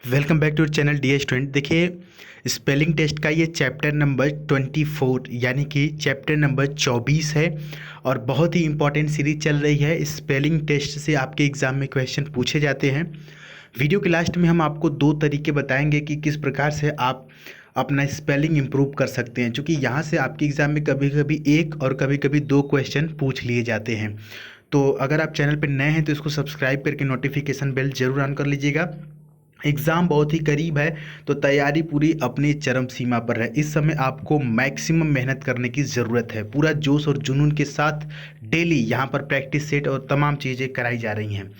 Welcome back to channel the student. देखिए, spelling test का ये चैप्टर नंबर 24 यानी कि चैप्टर नंबर 24 है और बहुत ही इंपॉर्टेंट सीरीज चल रही है। स्पेलिंग टेस्ट से आपके एग्ज़ाम में क्वेश्चन पूछे जाते हैं। वीडियो के लास्ट में हम आपको दो तरीके बताएंगे कि किस प्रकार से आप अपना स्पेलिंग इम्प्रूव कर सकते हैं, क्योंकि यहाँ से आपके एग्ज़ाम में कभी कभी एक और कभी कभी दो क्वेश्चन पूछ लिए जाते हैं। तो अगर आप चैनल पर नए हैं तो इसको सब्सक्राइब करके नोटिफिकेशन बेल जरूर ऑन कर लीजिएगा। एग्ज़ाम बहुत ही करीब है तो तैयारी पूरी अपनी चरम सीमा पर है। इस समय आपको मैक्सिमम मेहनत करने की ज़रूरत है। पूरा जोश और जुनून के साथ डेली यहाँ पर प्रैक्टिस सेट और तमाम चीज़ें कराई जा रही हैं।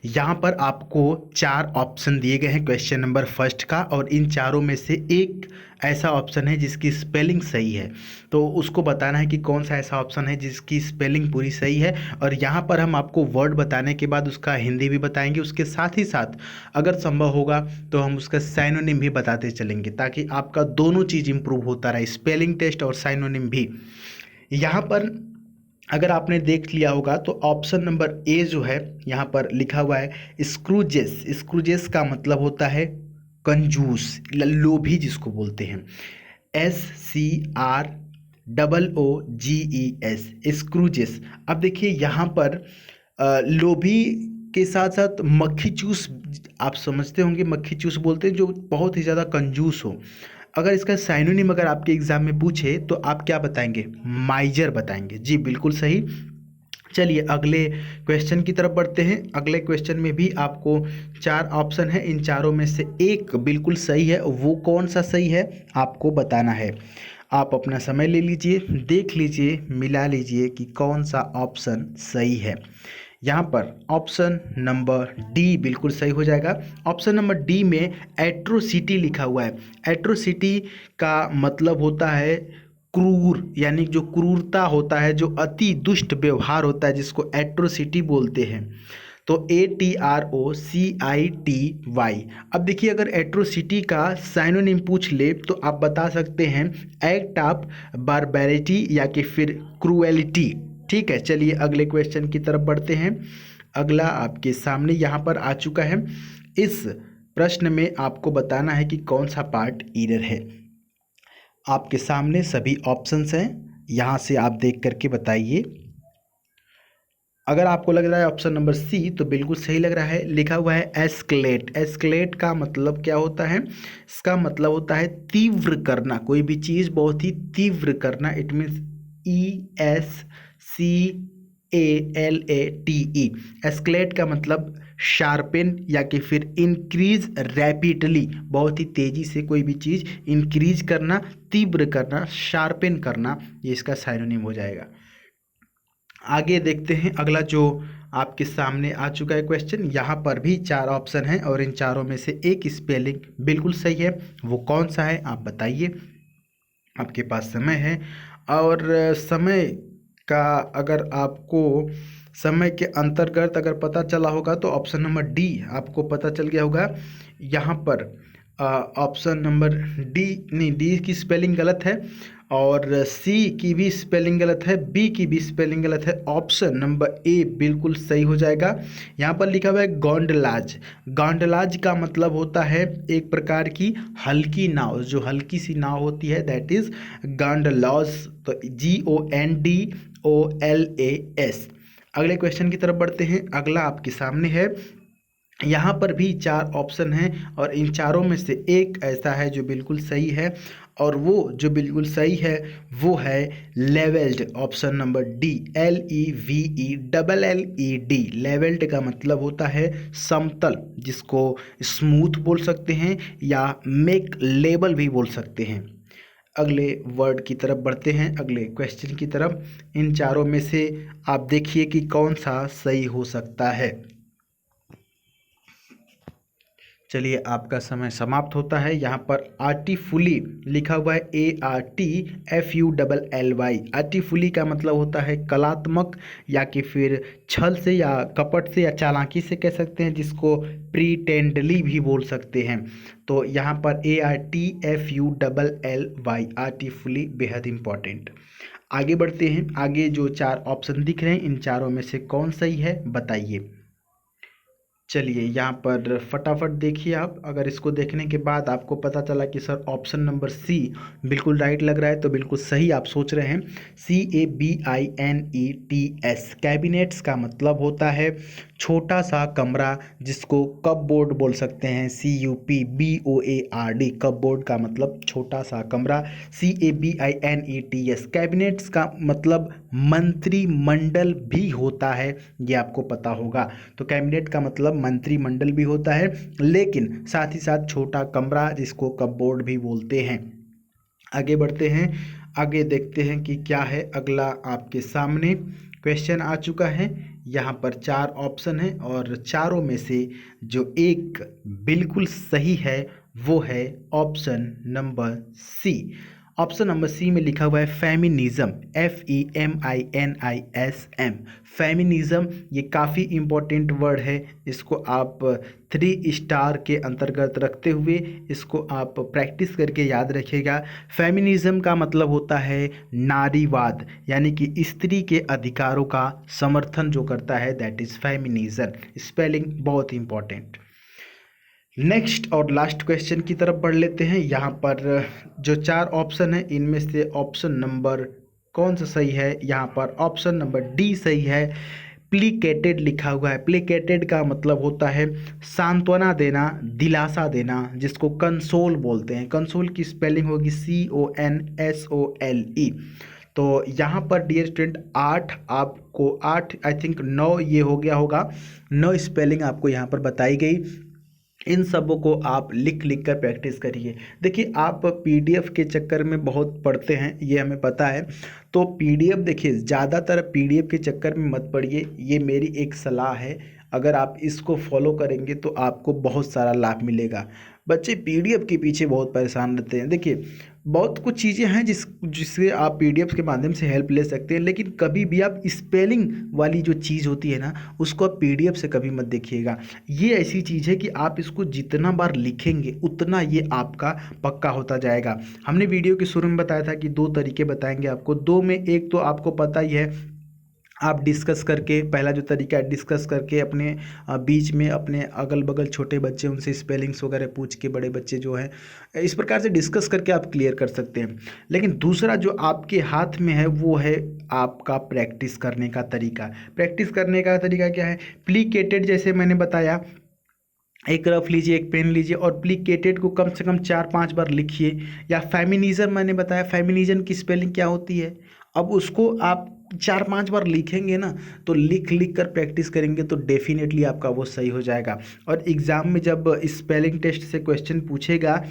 यहाँ पर आपको 4 ऑप्शन दिए गए हैं क्वेश्चन नंबर फर्स्ट का, और इन चारों में से एक ऐसा ऑप्शन है जिसकी स्पेलिंग सही है। तो उसको बताना है कि कौन सा ऐसा ऑप्शन है जिसकी स्पेलिंग पूरी सही है। और यहाँ पर हम आपको वर्ड बताने के बाद उसका हिंदी भी बताएंगे। उसके साथ ही साथ अगर संभव होगा तो हम उसका साइनोनिम भी बताते चलेंगे, ताकि आपका दोनों चीज़ इंप्रूव होता रहे, स्पेलिंग टेस्ट और साइनोनिम भी। यहाँ पर अगर आपने देख लिया होगा तो ऑप्शन नंबर ए जो है यहाँ पर लिखा हुआ है स्क्रूजेस। स्क्रूजेस का मतलब होता है कंजूस, लोभी जिसको बोलते हैं। SCROOGES, स्क्रूजेस। अब देखिए यहाँ पर लोभी के साथ साथ मक्खी चूस, आप समझते होंगे मक्खी चूस बोलते हैं जो बहुत ही ज़्यादा कंजूस हो। अगर इसका साइनोनिम अगर आपके एग्जाम में पूछे तो आप क्या बताएंगे? माइजर बताएंगे। जी बिल्कुल सही। चलिए अगले क्वेश्चन की तरफ बढ़ते हैं। अगले क्वेश्चन में भी आपको 4 ऑप्शन है, इन चारों में से एक बिल्कुल सही है। वो कौन सा सही है आपको बताना है। आप अपना समय ले लीजिए, देख लीजिए, मिला लीजिए कि कौन सा ऑप्शन सही है। यहाँ पर ऑप्शन नंबर डी बिल्कुल सही हो जाएगा। ऑप्शन नंबर डी में एट्रोसिटी लिखा हुआ है। एट्रोसिटी का मतलब होता है क्रूर, यानी जो क्रूरता होता है, जो अति दुष्ट व्यवहार होता है, जिसको एट्रोसिटी बोलते हैं। तो ATROCITY। अब देखिए, अगर एट्रोसिटी का साइनोनिम पूछ ले तो आप बता सकते हैं एक्ट ऑफ बारबैरिटी या कि फिर क्रूएलिटी। ठीक है, चलिए अगले क्वेश्चन की तरफ बढ़ते हैं। अगला आपके सामने यहाँ पर आ चुका है। इस प्रश्न में आपको बताना है कि कौन सा पार्ट एरर है। आपके सामने सभी ऑप्शंस हैं, यहाँ से आप देख करके बताइए। अगर आपको लग रहा है ऑप्शन नंबर सी तो बिल्कुल सही लग रहा है। लिखा हुआ है एस्केलेट। एस्केलेट का मतलब क्या होता है? इसका मतलब होता है तीव्र करना, कोई भी चीज़ बहुत ही तीव्र करना। It means ESCALATE। एस्केलेट का मतलब शार्पेन या कि फिर इंक्रीज रैपिडली, बहुत ही तेज़ी से कोई भी चीज़ इंक्रीज करना, तीव्र करना, शार्पेन करना, ये इसका साइनोनिम हो जाएगा। आगे देखते हैं अगला जो आपके सामने आ चुका है क्वेश्चन। यहाँ पर भी 4 ऑप्शन हैं और इन चारों में से एक स्पेलिंग बिल्कुल सही है। वो कौन सा है आप बताइए। आपके पास समय है, और समय का अगर आपको समय के अंतर्गत अगर पता चला होगा तो ऑप्शन नंबर डी आपको पता चल गया होगा। यहाँ पर ऑप्शन नंबर डी नहीं, डी की स्पेलिंग गलत है, और सी की भी स्पेलिंग गलत है, बी की भी स्पेलिंग गलत है। ऑप्शन नंबर ए बिल्कुल सही हो जाएगा। यहाँ पर लिखा हुआ है गोंडलाज। गोंडलाज का मतलब होता है एक प्रकार की हल्की नाव, जो हल्की सी नाव होती है, दैट इज गोंडलाज। तो GONDOLAS। अगले क्वेश्चन की तरफ बढ़ते हैं। अगला आपके सामने है। यहाँ पर भी 4 ऑप्शन हैं और इन चारों में से एक ऐसा है जो बिल्कुल सही है, और वो जो बिल्कुल सही है वो है levelled. Option number D, LEVELLED। Levelled का मतलब होता है समतल, जिसको स्मूथ बोल सकते हैं या मेक लेबल भी बोल सकते हैं। अगले वर्ड की तरफ बढ़ते हैं, अगले क्वेश्चन की तरफ। इन चारों में से आप देखिए कि कौन सा सही हो सकता है। चलिए आपका समय समाप्त होता है। यहाँ पर आर्टिफुली लिखा हुआ है, ARTFULLY। आर्टिफुली का मतलब होता है कलात्मक, या कि फिर छल से या कपट से या चालाकी से कह सकते हैं, जिसको प्रीटेंडली भी बोल सकते हैं। तो यहाँ पर ARTFULLY, आर्टिफुली बेहद इम्पॉर्टेंट। आगे बढ़ते हैं। आगे जो 4 ऑप्शन दिख रहे हैं इन चारों में से कौन सही है बताइए। चलिए यहाँ पर फटाफट देखिए आप। अगर इसको देखने के बाद आपको पता चला कि सर ऑप्शन नंबर सी बिल्कुल राइट लग रहा है, तो बिल्कुल सही आप सोच रहे हैं। CABINETS, कैबिनेट्स का मतलब होता है छोटा सा कमरा, जिसको कपबोर्ड बोल सकते हैं। CUPBOARD, कपबोर्ड का मतलब छोटा सा कमरा। CABINETS, कैबिनेट्स का मतलब मंत्रिमंडल भी होता है, ये आपको पता होगा। तो कैबिनेट का मतलब मंत्रिमंडल भी होता है, लेकिन साथ ही साथ छोटा कमरा, जिसको कपबोर्ड भी बोलते हैं। आगे बढ़ते हैं, आगे देखते हैं कि क्या है अगला। आपके सामने क्वेश्चन आ चुका है। यहाँ पर 4 ऑप्शन है और चारों में से जो एक बिल्कुल सही है वो है option number C. Option number C में लिखा हुआ है फेमिनिज्म, FEMINISM। फेमिनिज्म ये काफ़ी इम्पोर्टेंट वर्ड है। इसको आप 3 स्टार के अंतर्गत रखते हुए इसको आप प्रैक्टिस करके याद रखिएगा। फेमिनिज्म का मतलब होता है नारीवाद, यानी कि स्त्री के अधिकारों का समर्थन जो करता है, दैट इज़ फेमिनिज्म। स्पेलिंग बहुत इंपॉर्टेंट। नेक्स्ट और लास्ट क्वेश्चन की तरफ बढ़ लेते हैं। यहाँ पर जो 4 ऑप्शन है, इनमें से ऑप्शन नंबर कौन सा सही है? यहाँ पर ऑप्शन नंबर डी सही है। प्लीकेटेड लिखा हुआ है। प्लीकेटेड का मतलब होता है सांत्वना देना, दिलासा देना, जिसको कंसोल बोलते हैं। कंसोल की स्पेलिंग होगी CONSOLE। तो यहाँ पर डियर स्टूडेंट 8 आपको 8 आई थिंक 9 ये हो गया होगा। 9 स्पेलिंग आपको यहाँ पर बताई गई। इन सबों को आप लिख लिख कर प्रैक्टिस करिए। देखिए आप PDF के चक्कर में बहुत पढ़ते हैं, ये हमें पता है। तो PDF देखिए, ज़्यादातर PDF के चक्कर में मत पढ़िए, ये मेरी एक सलाह है। अगर आप इसको फॉलो करेंगे तो आपको बहुत सारा लाभ मिलेगा। बच्चे PDF के पीछे बहुत परेशान रहते हैं। देखिए बहुत कुछ चीज़ें हैं जिससे आप PDF के माध्यम से हेल्प ले सकते हैं, लेकिन कभी भी आप स्पेलिंग वाली जो चीज़ होती है ना, उसको आप PDF से कभी मत देखिएगा। ये ऐसी चीज़ है कि आप इसको जितना बार लिखेंगे उतना ये आपका पक्का होता जाएगा। हमने वीडियो के शुरू में बताया था कि 2 तरीके बताएंगे आपको। 2 में एक तो आपको पता ही है, आप डिस्कस करके, पहला जो तरीका है डिस्कस करके अपने बीच में अपने अगल बगल छोटे बच्चे उनसे स्पेलिंग्स वगैरह पूछ के, बड़े बच्चे जो हैं इस प्रकार से डिस्कस करके आप क्लियर कर सकते हैं। लेकिन दूसरा जो आपके हाथ में है वो है आपका प्रैक्टिस करने का तरीका। प्रैक्टिस करने का तरीका क्या है? प्लीकेटेड जैसे मैंने बताया, एक रफ लीजिए, एक पेन लीजिए और प्लीकेटेड को कम से कम 4-5 बार लिखिए। या फेमिनिज्म मैंने बताया, फेमिनिज्म की स्पेलिंग क्या होती है, अब उसको आप 4-5 बार लिखेंगे ना, तो लिख लिख कर प्रैक्टिस करेंगे तो डेफिनेटली आपका वो सही हो जाएगा। और एग्ज़ाम में जब स्पेलिंग टेस्ट से क्वेश्चन पूछेगा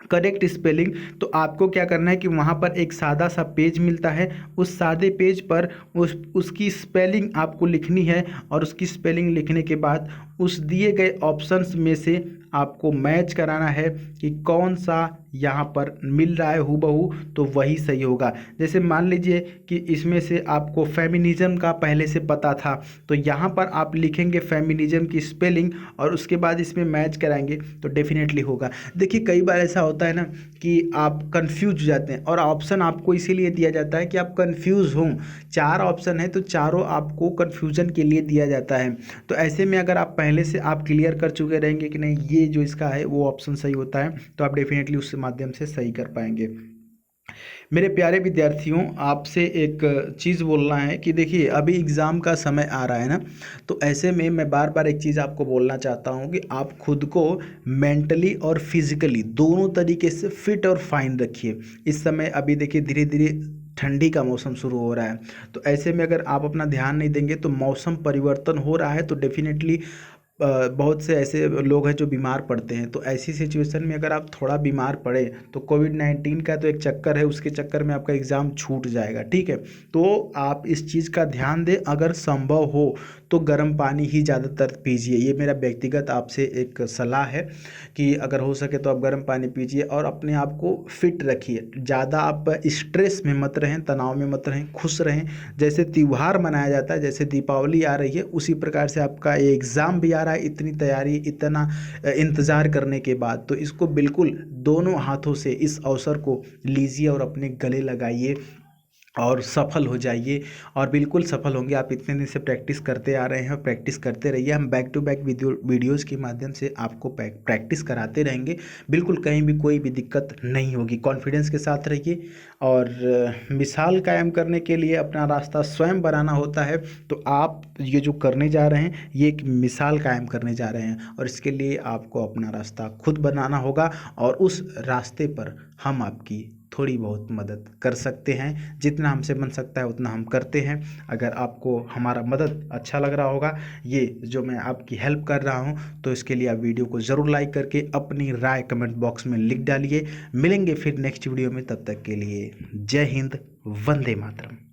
करेक्ट स्पेलिंग, तो आपको क्या करना है कि वहाँ पर एक सादा सा पेज मिलता है, उस सादे पेज पर उसकी स्पेलिंग आपको लिखनी है। और उसकी स्पेलिंग लिखने के बाद उस दिए गए ऑप्शंस में से आपको मैच कराना है कि कौन सा यहाँ पर मिल रहा है हूबहू, तो वही सही होगा। जैसे मान लीजिए कि इसमें से आपको फेमिनिज्म का पहले से पता था, तो यहाँ पर आप लिखेंगे फेमिनिज्म की स्पेलिंग और उसके बाद इसमें मैच कराएंगे तो डेफिनेटली होगा। देखिए कई बार ऐसा होता है ना कि आप कंफ्यूज हो जाते हैं, और ऑप्शन आपको इसीलिए दिया जाता है कि आप कंफ्यूज हों। 4 ऑप्शन है तो चारों आपको कंफ्यूजन के लिए दिया जाता है। तो ऐसे में अगर आप पहले से आप क्लियर कर चुके रहेंगे कि नहीं ये जो इसका है वो ऑप्शन सही होता है, तो आप डेफिनेटली उस माध्यम से सही कर पाएंगे। मेरे प्यारे विद्यार्थियों, आपसे एक चीज़ बोलना है कि देखिए अभी एग्ज़ाम का समय आ रहा है ना, तो ऐसे में मैं बार बार एक चीज़ आपको बोलना चाहता हूँ कि आप खुद को मेंटली और फिज़िकली दोनों तरीके से फिट और फाइन रखिए। इस समय अभी देखिए धीरे धीरे ठंडी का मौसम शुरू हो रहा है, तो ऐसे में अगर आप अपना ध्यान नहीं देंगे तो मौसम परिवर्तन हो रहा है, तो डेफिनेटली बहुत से ऐसे लोग हैं जो बीमार पड़ते हैं। तो ऐसी सिचुएशन में अगर आप थोड़ा बीमार पड़े तो कोविड-19 का तो एक चक्कर है, उसके चक्कर में आपका एग्ज़ाम छूट जाएगा, ठीक है। तो आप इस चीज़ का ध्यान दें। अगर संभव हो तो गर्म पानी ही ज़्यादातर पीजिए, ये मेरा व्यक्तिगत आपसे एक सलाह है कि अगर हो सके तो आप गर्म पानी पीजिए और अपने आप को फिट रखिए। ज़्यादा आप स्ट्रेस में मत रहें, तनाव में मत रहें, खुश रहें। जैसे त्यौहार मनाया जाता है, जैसे दीपावली आ रही है, उसी प्रकार से आपका एग्ज़ाम भी आ रहा है। इतनी तैयारी, इतना इंतज़ार करने के बाद तो इसको बिल्कुल दोनों हाथों से इस अवसर को लीजिए और अपने गले लगाइए। और सफल हो जाइए। और बिल्कुल सफल होंगे, आप इतने दिन से प्रैक्टिस करते आ रहे हैं, प्रैक्टिस करते रहिए। हम बैक टू बैक वीडियोज़ के माध्यम से आपको प्रैक्टिस कराते रहेंगे। बिल्कुल कहीं भी कोई भी दिक्कत नहीं होगी, कॉन्फिडेंस के साथ रहिए। और मिसाल कायम करने के लिए अपना रास्ता स्वयं बनाना होता है। तो आप ये जो करने जा रहे हैं, ये एक मिसाल कायम करने जा रहे हैं, और इसके लिए आपको अपना रास्ता खुद बनाना होगा। और उस रास्ते पर हम आपकी थोड़ी बहुत मदद कर सकते हैं, जितना हमसे बन सकता है उतना हम करते हैं। अगर आपको हमारा मदद अच्छा लग रहा होगा, ये जो मैं आपकी हेल्प कर रहा हूँ, तो इसके लिए आप वीडियो को ज़रूर लाइक करके अपनी राय कमेंट बॉक्स में लिख डालिए। मिलेंगे फिर नेक्स्ट वीडियो में, तब तक के लिए जय हिंद, वंदे मातरम।